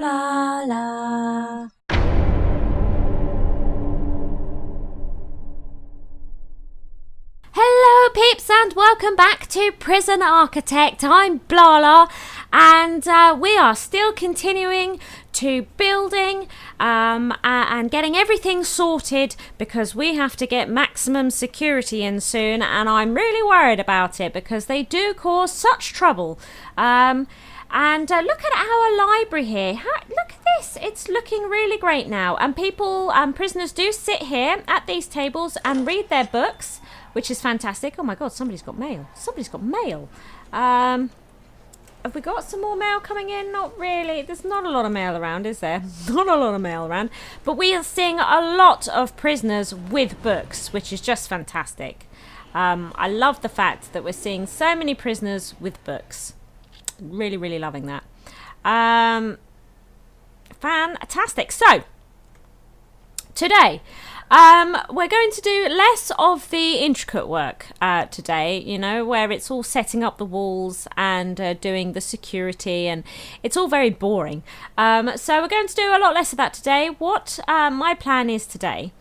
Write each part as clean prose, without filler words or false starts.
Blarla. Hello peeps and welcome back to Prison Architect. I'm Blarla and we are still continuing to building and getting everything sorted because we have to get maximum security in soon, and I'm really worried about it because they do cause such trouble. And look at our library here. Look at this. It's looking really great now. And people, prisoners do sit here at these tables and read their books, which is fantastic. Oh my God, somebody's got mail. Somebody's got mail. Have we got some more mail coming in? Not really. There's not a lot of mail around, is there? Not a lot of mail around. But we are seeing a lot of prisoners with books, which is just fantastic. I love the fact that we're seeing so many prisoners with books. Really, really loving that. Fantastic. So, today, we're going to do less of the intricate work today, you know, where it's all setting up the walls and doing the security, and it's all very boring. So we're going to do a lot less of that today. What my plan is today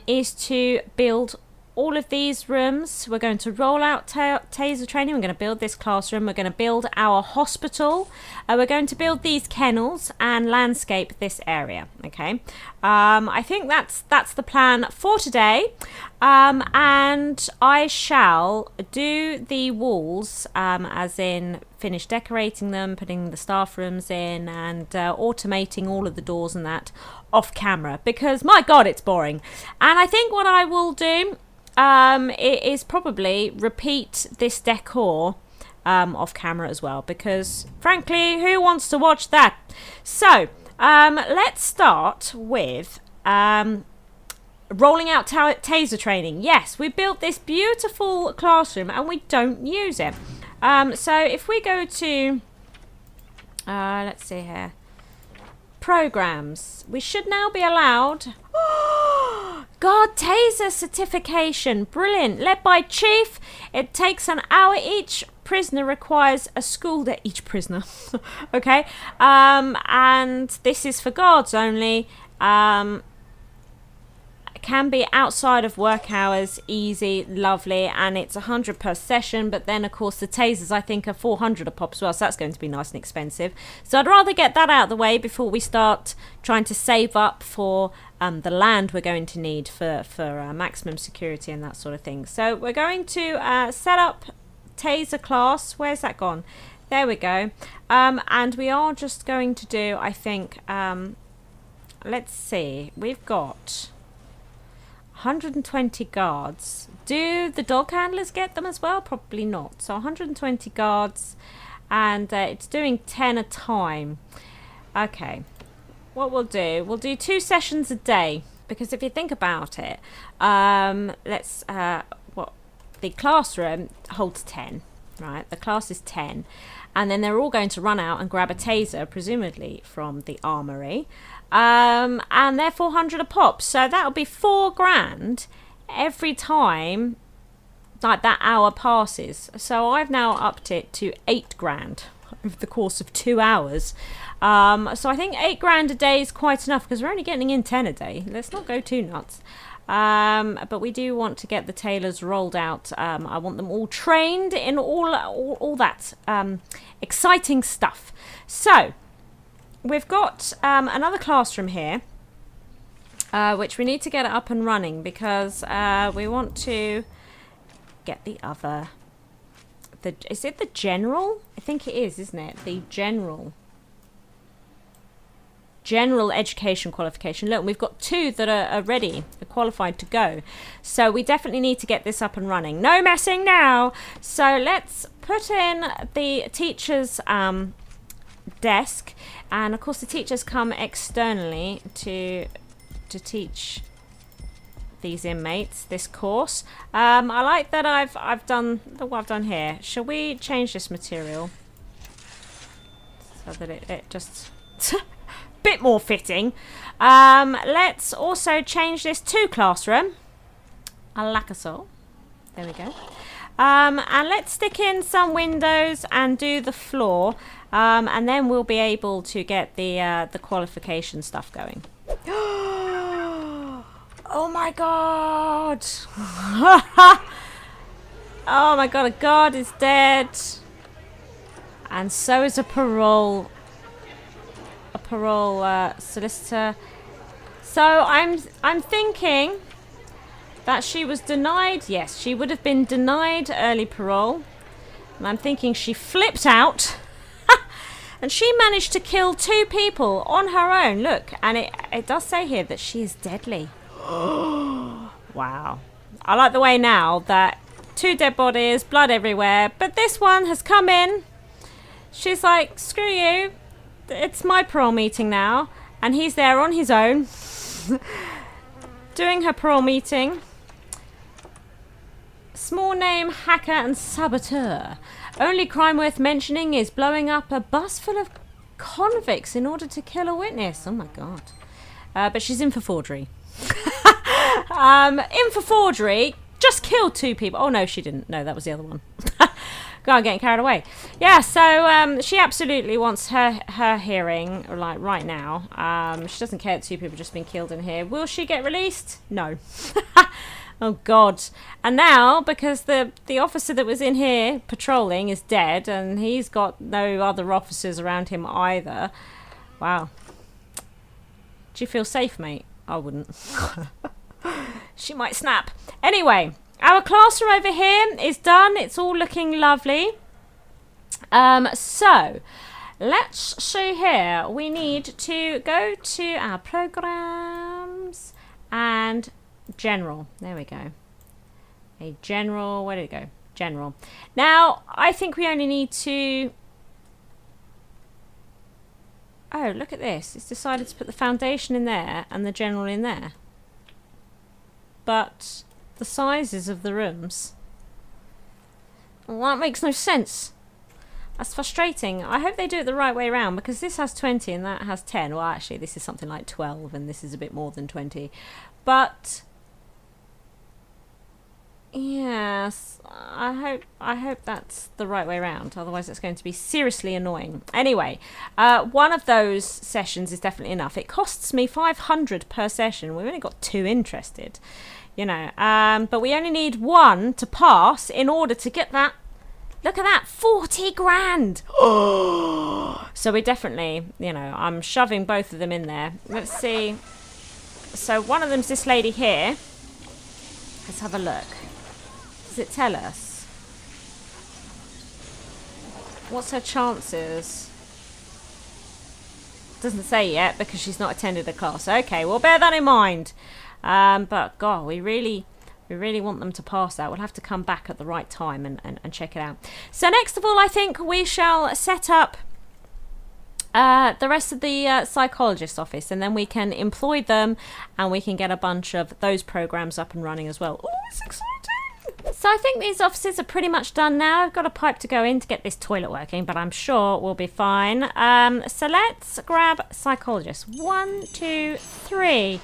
is to build all of these rooms. We're going to roll out taser training. We're going to build this classroom. We're going to build our hospital. We're going to build these kennels and landscape this area. Okay. I think that's the plan for today. And I shall do the walls, as in finish decorating them, putting the staff rooms in, and automating all of the doors and that off camera, because my God, it's boring. And I think what I will do it is probably repeat this decor off camera as well, because frankly, who wants to watch that? So let's start with rolling out taser training. Yes, we built this beautiful classroom and we don't use it. So if we go to let's see here, programs, we should now be allowed God, taser certification, brilliant, led by Chief. It takes an hour. Each prisoner requires a school day. Each prisoner, okay. And this is for guards only. Can be outside of work hours, easy, lovely, and it's 100 per session. But then of course the tasers I think are 400 a pop as well, so that's going to be nice and expensive. So I'd rather get that out of the way before we start trying to save up for the land we're going to need for maximum security and that sort of thing. So we're going to set up taser class. Where's that gone? There we go. And we are just going to do, I think, let's see, we've got 120 guards. Do the dog handlers get them as well? Probably not. So 120 guards, and it's doing 10 a time. Okay, what we'll do 2 sessions a day, because if you think about it, let's the classroom holds 10, right? The class is 10, and then they're all going to run out and grab a taser, presumably from the armory. And they're 400 a pop, so that'll be $4,000 every time like that hour passes. So I've now upped it to $8,000 over the course of 2 hours. So I think $8,000 a day is quite enough, because we're only getting in 10 a day. Let's not go too nuts. But we do want to get the tailors rolled out. I want them all trained in all that exciting stuff. So we've got another classroom here, which we need to get up and running, because we want to get the other. Is it the general? I think it is, isn't it? The general education qualification. Look, we've got 2 that are ready, are qualified to go. So we definitely need to get this up and running. No messing now. So let's put in the teacher's desk, and of course the teachers come externally to teach these inmates this course. I like that I've done what I've done here. Shall we change this material so that it just bit more fitting? Let's also change this to classroom. LaCorp. There we go. And let's stick in some windows and do the floor. And then we'll be able to get the qualification stuff going. Oh my god! Oh my god, a guard is dead. And so is a parole solicitor. So I'm thinking that she was denied. Yes, she would have been denied early parole. And I'm thinking she flipped out. And she managed to kill 2 people on her own. Look, and it does say here that she is deadly. Wow. I like the way now that 2 dead bodies, blood everywhere. But this one has come in. She's like, screw you. It's my parole meeting now. And he's there on his own. Doing her parole meeting. Small name hacker and saboteur. Only crime worth mentioning is blowing up a bus full of convicts in order to kill a witness. Oh my god. But she's in for forgery. In for forgery. Just killed 2 people. Oh no, she didn't. No, that was the other one. God, I'm getting carried away. Yeah, so she absolutely wants her hearing, like right now. She doesn't care that 2 people have just been killed in here. Will she get released? No. Oh god. And now, because the officer that was in here patrolling is dead, and he's got no other officers around him either. Wow. Do you feel safe, mate? I wouldn't. She might snap. Anyway, our classroom over here is done. It's all looking lovely. So let's see here. We need to go to our programs and general. There we go. A general. Where did it go? General. Now, I think we only need to... Oh, look at this. It's decided to put the foundation in there and the general in there. But the sizes of the rooms... Well, that makes no sense. That's frustrating. I hope they do it the right way around, because this has 20 and that has 10. Well, actually, this is something like 12 and this is a bit more than 20. But... yes, I hope that's the right way around. Otherwise, it's going to be seriously annoying. Anyway, one of those sessions is definitely enough. It costs me 500 per session. We've only got 2 interested, you know. But we only need 1 to pass in order to get that. Look at that, 40 grand. Oh, so we definitely, you know, I'm shoving both of them in there. Let's see. So one of them's this lady here. Let's have a look. Does it tell us? What's her chances? Doesn't say yet because she's not attended a class. Okay, we'll bear that in mind. But God, we really want them to pass that. We'll have to come back at the right time and check it out. So next of all, I think we shall set up the rest of the psychologist office, and then we can employ them and we can get a bunch of those programs up and running as well. Oh, it's exciting. So I think these offices are pretty much done now. I've got a pipe to go in to get this toilet working, but I'm sure we'll be fine. So let's grab psychologists. 1, 2, 3.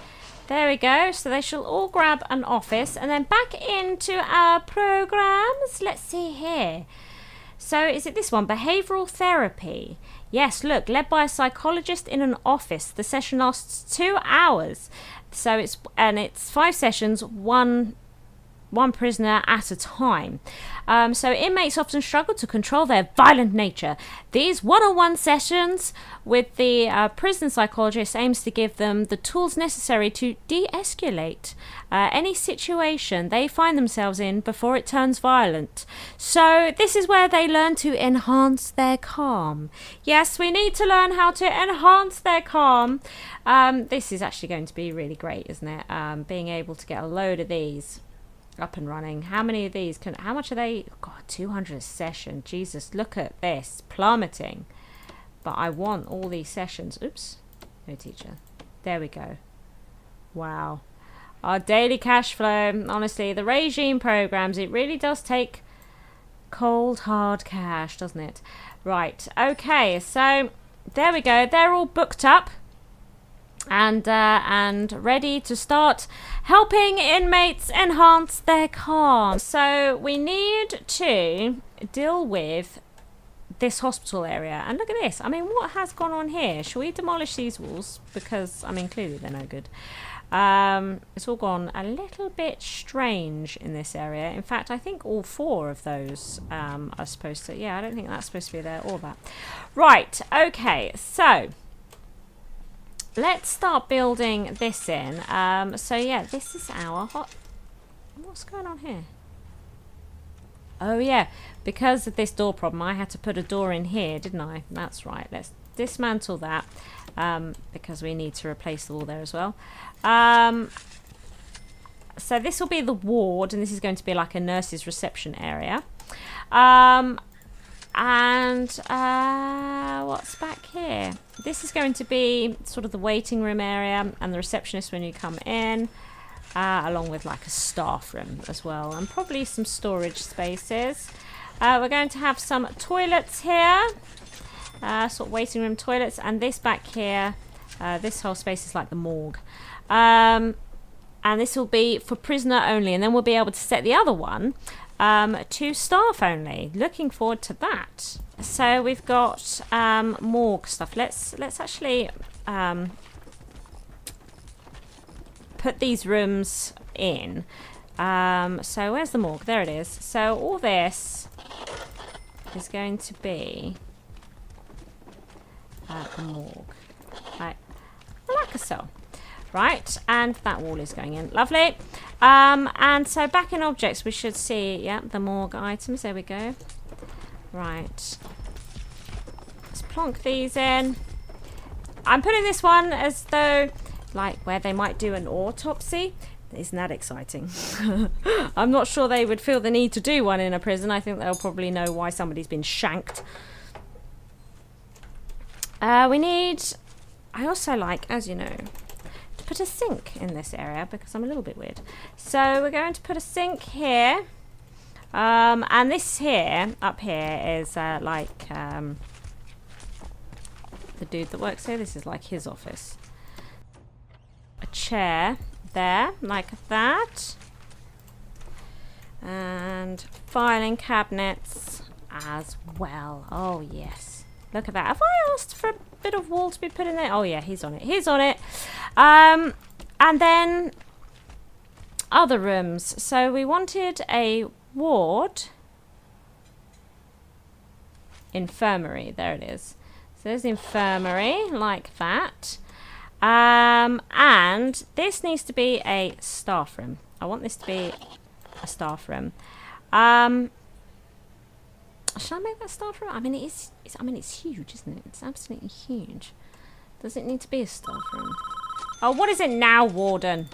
There we go. So they shall all grab an office, and then back into our programs. Let's see here. So is it this one? Behavioral therapy. Yes, look, led by a psychologist in an office. The session lasts 2 hours. So it's 5 sessions, one prisoner at a time. So inmates often struggle to control their violent nature. These one-on-one sessions with the prison psychologist aims to give them the tools necessary to de-escalate any situation they find themselves in before it turns violent. So this is where they learn to enhance their calm. Yes, we need to learn how to enhance their calm. This is actually going to be really great, isn't it? Being able to get a load of these up and running. How many of these how much are they? God, 200 a session. Jesus, look at this, plummeting. But I want all these sessions. Oops, no teacher. There we go. Wow. Our daily cash flow. Honestly, the regime programs, it really does take cold hard cash, doesn't it? Right, okay, so there we go. They're all booked up and ready to start helping inmates enhance their calm. So we need to deal with this hospital area. And look at this. I mean, what has gone on here? Shall we demolish these walls? Because, I mean, clearly they're no good. It's all gone a little bit strange in this area. In fact, I think all 4 of those are supposed to... Yeah, I don't think that's supposed to be there or that. Right, okay, so... let's start building this in. So, yeah, this is our hot... What's going on here? Oh, yeah, because of this door problem, I had to put a door in here, didn't I? That's right. Let's dismantle that because we need to replace the wall there as well. So this will be the ward, and this is going to be like a nurse's reception area. What's back here? This is going to be sort of the waiting room area and the receptionist when you come in, along with like a staff room as well, and probably some storage spaces. We're going to have some toilets here, sort of waiting room toilets, and this back here, this whole space is like the morgue. And this will be for prisoner only, and then we'll be able to set the other one to staff only. Looking forward to that. So we've got morgue stuff. Let's actually put these rooms in. So where's the morgue? There it is. So all this is going to be the morgue, like a cell. Right, and that wall is going in. Lovely. And so back in objects, we should see, yeah, the morgue items. There we go. Right. Let's plonk these in. I'm putting this one as though, like, where they might do an autopsy. Isn't that exciting? I'm not sure they would feel the need to do one in a prison. I think they'll probably know why somebody's been shanked. We need... I also like, as you know... put a sink in this area because I'm a little bit weird. So we're going to put a sink here, and this here up here is like the dude that works here. This is like his office. A chair there like that, and filing cabinets as well. Oh yes, look at that. Have I asked for a bit of wall to be put in there? Oh yeah, he's on it. He's on it. And then other rooms. So we wanted a ward, infirmary. There it is. So there's the infirmary like that. And this needs to be a staff room. I want this to be a staff room. Should I make that staff room? I mean, it's huge, isn't it? It's absolutely huge. Does it need to be a staff room? Oh, what is it now, Warden?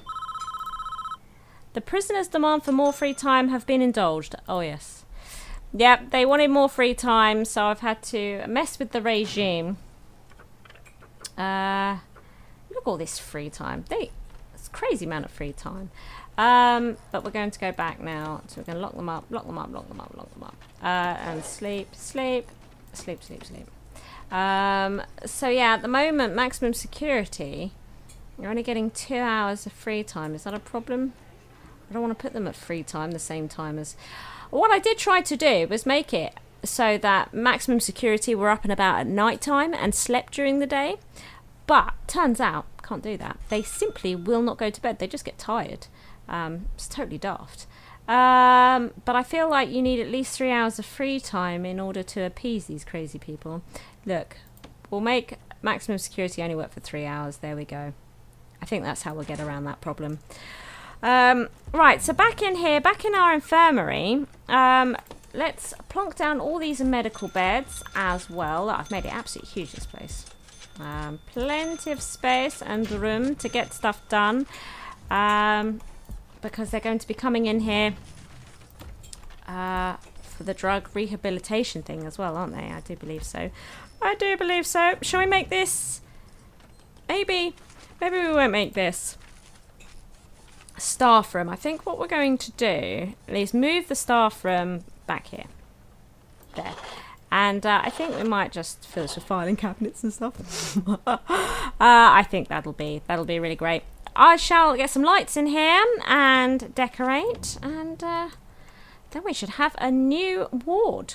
The prisoners' demand for more free time have been indulged. Oh, yes. Yep, they wanted more free time, so I've had to mess with the regime. Look at all this free time. It's a crazy amount of free time. But we're going to go back now. So we're going to lock them up, lock them up, lock them up, lock them up. And sleep, sleep, sleep, sleep, sleep. So yeah, at the moment, maximum security, you're only getting 2 hours of free time. Is that a problem? I don't want to put them at free time the same time as... What I did try to do was make it so that maximum security were up and about at night time and slept during the day. But turns out, can't do that. They simply will not go to bed. They just get tired. It's totally daft. But I feel like you need at least 3 hours of free time in order to appease these crazy people. Look, we'll make maximum security only work for 3 hours. There we go. I think that's how we'll get around that problem. Right, so back in here, back in our infirmary, let's plonk down all these medical beds as well. I've made it absolutely huge, this place. Plenty of space and room to get stuff done. Because they're going to be coming in here for the drug rehabilitation thing as well, aren't they? I do believe so. I do believe so. Shall we make this? Maybe we won't make this staff room. I think what we're going to do is move the staff room back here. There. And I think we might just fill this with filing cabinets and stuff. I think that'll be really great. I shall get some lights in here and decorate, and then we should have a new ward.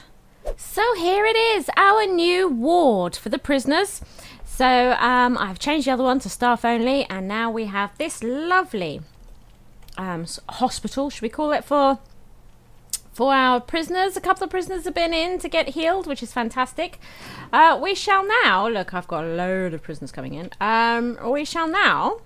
So here it is, our new ward for the prisoners. So I've changed the other one to staff only, and now we have this lovely hospital, should we call it, for our prisoners. A couple of prisoners have been in to get healed, which is fantastic. We shall now, look, I've got a load of prisoners coming in. We shall now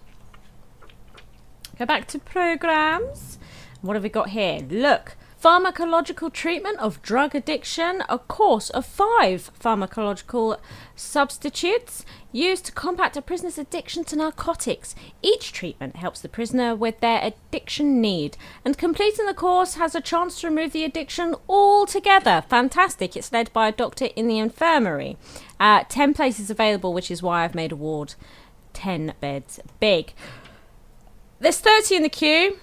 go back to programs. What have we got here? Look. Pharmacological treatment of drug addiction, a course of 5 pharmacological substitutes used to combat a prisoner's addiction to narcotics. Each treatment helps the prisoner with their addiction need, and completing the course has a chance to remove the addiction altogether. Fantastic. It's led by a doctor in the infirmary. 10 places available, which is why I've made a ward 10 beds big. There's 30 in the queue,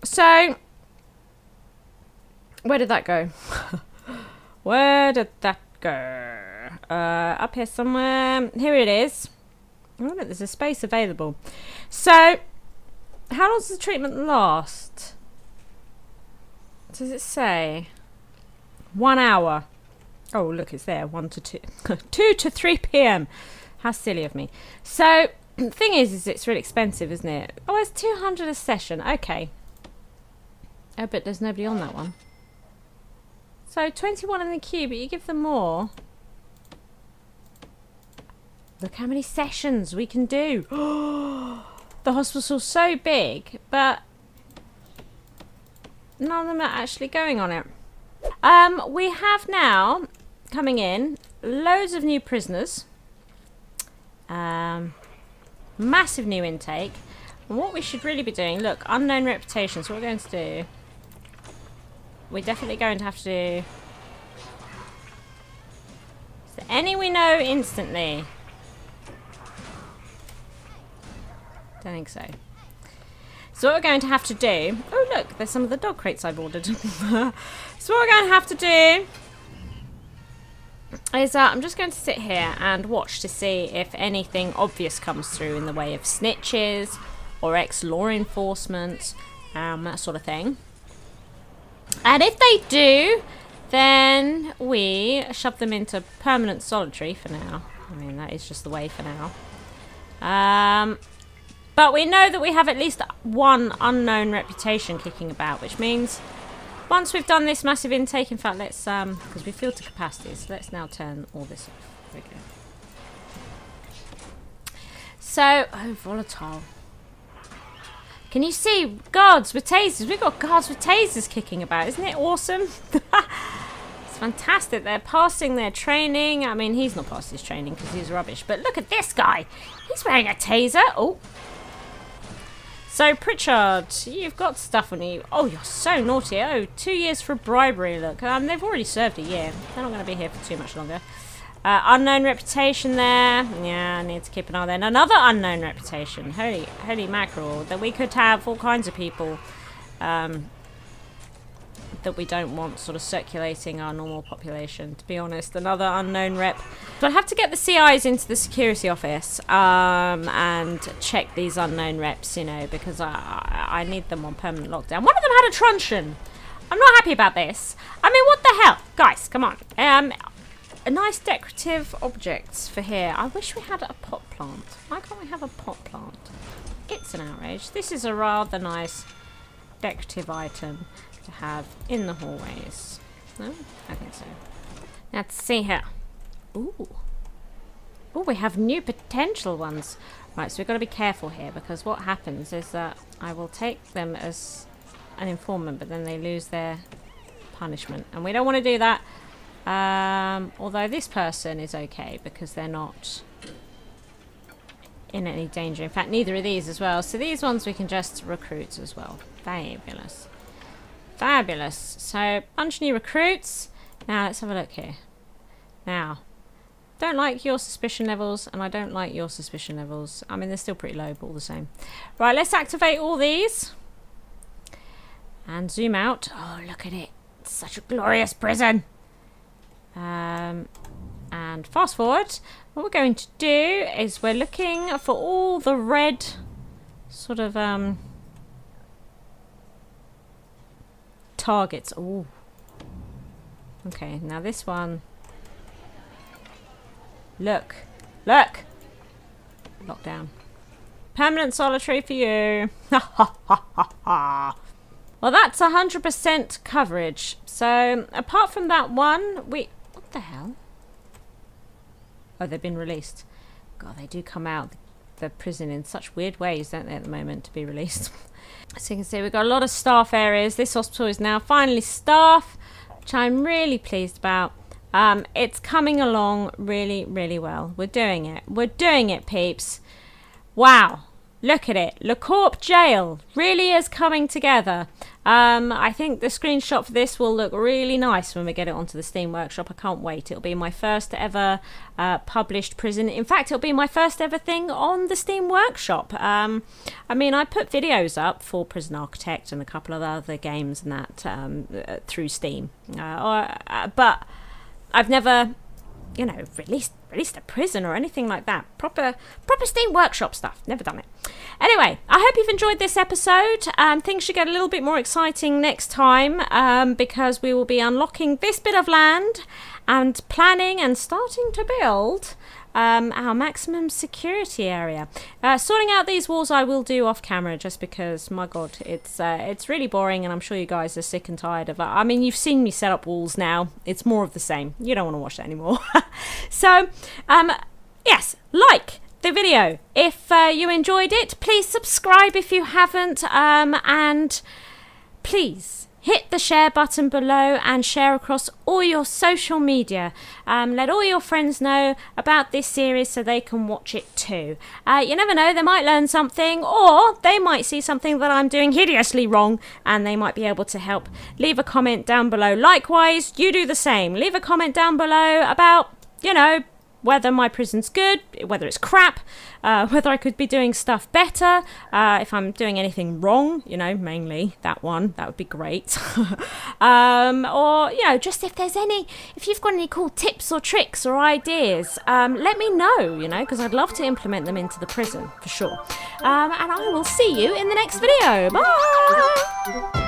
so... Where did that go? Where did that go? Up here somewhere. Here it is. Oh, look, there's a space available. So, how long does the treatment last? Does it say? 1 hour. Oh, look, it's there. 1 to 2. 2 to 3 p.m. How silly of me. So, the thing is it's really expensive, isn't it? Oh, it's 200 a session. Okay. Oh, but there's nobody on that one. So 21 in the queue, but you give them more. Look how many sessions we can do. The hospital's so big, but none of them are actually going on it. We have now, coming in, loads of new prisoners. Massive new intake. And what we should really be doing, look, unknown reputation. So what we're going to do... We're definitely going to have to do... Is there any we know instantly? Don't think so. So what we're going to have to do... Oh, look, there's some of the dog crates I've ordered. So what we're going to have to do is I'm just going to sit here and watch to see if anything obvious comes through in the way of snitches or ex-law enforcement, that sort of thing. And if they do, then we shove them into permanent solitary for now. I mean, that is just the way for now. But we know that we have at least one unknown reputation kicking about, which means once we've done this massive intake, in fact, let's, because we filled to capacity, so let's now turn all this off. There we go. So, oh, volatile. Can you see guards with tasers? We've got guards with tasers kicking about. Isn't it awesome? It's fantastic. They're passing their training. I mean, he's not passed his training because he's rubbish. But look at this guy. He's wearing a taser. Oh. So, Pritchard, you've got stuff on you. Oh, you're so naughty. Oh, 2 years for bribery, look. They've already served a year. They're not going to be here for too much longer. Unknown reputation there. Yeah, I need to keep an eye there. And another unknown reputation. Holy mackerel. That we could have all kinds of people that we don't want sort of circulating our normal population, to be honest. Another unknown rep. So I have to get the CIs into the security office and check these unknown reps, you know, because I need them on permanent lockdown. One of them had a truncheon. I'm not happy about this. I mean, what the hell? Guys, come on. A nice decorative objects for here. I wish we had a pot plant. Why can't we have a pot plant? It's an outrage. This is a rather nice decorative item to have in the hallways. No? I think so. Now let's see here. Ooh. Oh, we have new potential ones. Right, so we've got to be careful here because what happens is that I will take them as an informant, but then they lose their punishment. And we don't want to do that. Although this person is okay because they're not in any danger. In fact, neither are these as well. So these ones we can just recruit as well. Fabulous. Fabulous. So, bunch of new recruits. Now, let's have a look here. Now, don't like your suspicion levels, and I don't like your suspicion levels. I mean, they're still pretty low, but all the same. Right, let's activate all these. And zoom out. Oh, look at it. It's such a glorious prison. And fast forward. What we're going to do is we're looking for all the red sort of targets. Oh. Okay, now this one Look. Look. Lockdown. Permanent solitary for you. Ha ha ha ha ha. Well, that's 100% coverage. So, apart from that one, what the hell? Oh, they've been released. God, they do come out the prison in such weird ways, don't they, at the moment, to be released. So you can see we've got a lot of staff areas. This hospital is now finally staff, which I'm really pleased about. It's coming along really, really well. We're doing it. We're doing it, peeps. Wow. Look at it. LaCorp jail really is coming together. I think the screenshot for this will look really nice when we get it onto the Steam Workshop. I can't wait. It'll be my first ever published prison. In fact, it'll be my first ever thing on the Steam Workshop. I mean, I put videos up for Prison Architect and a couple of other games and that through Steam. But I've never, you know, released a prison or anything like that. Proper Steam Workshop stuff. Never done it. Anyway, I hope you've enjoyed this episode. Things should get a little bit more exciting next time because we will be unlocking this bit of land and planning and starting to build our maximum security area. Sorting out these walls I will do off camera just because, my God, it's really boring and I'm sure you guys are sick and tired of it. I mean, you've seen me set up walls now. It's more of the same. You don't want to watch that anymore. So, yes, like the video if you enjoyed it. Please subscribe if you haven't, and please hit the share button below and share across all your social media. Let all your friends know about this series so they can watch it too. You never know, they might learn something, or they might see something that I'm doing hideously wrong and they might be able to help. Leave a comment down below. Likewise, you do the same. Leave a comment down below about, you know, whether my prison's good, whether it's crap, whether I could be doing stuff better, if I'm doing anything wrong, you know, mainly that one, that would be great. Or, you know, just if you've got any cool tips or tricks or ideas, let me know, you know, because I'd love to implement them into the prison, for sure. And I will see you in the next video. Bye!